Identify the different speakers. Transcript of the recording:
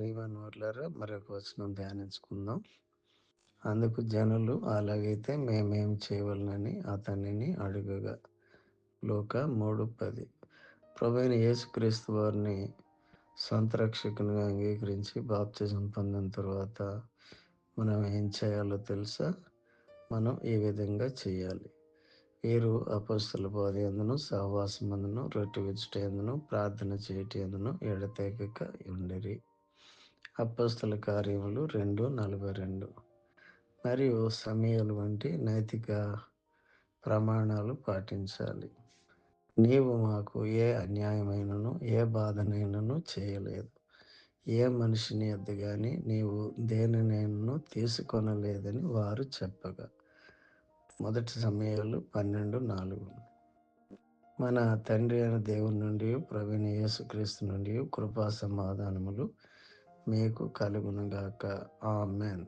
Speaker 1: ప్రియమైనవారులారా, మరొక వచనం ధ్యానించుకుందాం. అందుకు జనులు, అలాగైతే మేమేం చేయవలెనని అతనిని అడుగగా, లూకా 3:10. ప్రభువైన యేసుక్రీస్తు వారిని సొంత రక్షకునిగా అంగీకరించి బాప్తిజం పొందిన తర్వాత మనం ఏం చేయాలో తెలుసా? మనం ఈ విధంగా చేయాలి. వీరు అపొస్తలుల బోధ యందును, సహవాసమందును, రొట్టె విరుచుట యందును, ప్రార్థన చేయుట యందును ఎడతెగక ఉండిరి. అపొస్తలుల కార్యములు 2:42. మరియు సమూయేలు వంటి నైతిక ప్రమాణాలు పాటించాలి. నీవు మాకు ఏ అన్యాయమైనను, ఏ బాధనైనను చేయలేదు. ఏ మనిషిని యొద్ద గాని నీవు దేనినైనను తీసుకొనలేదని వారు చెప్పగా. 1 సమూయేలు 12:4. మన తండ్రి అయిన దేవుని నుండి, ప్రభువైన యేసుక్రీస్తు నుండి కృపా సమాధానములు మీకు కలుగునుగాక. ఆమేన్.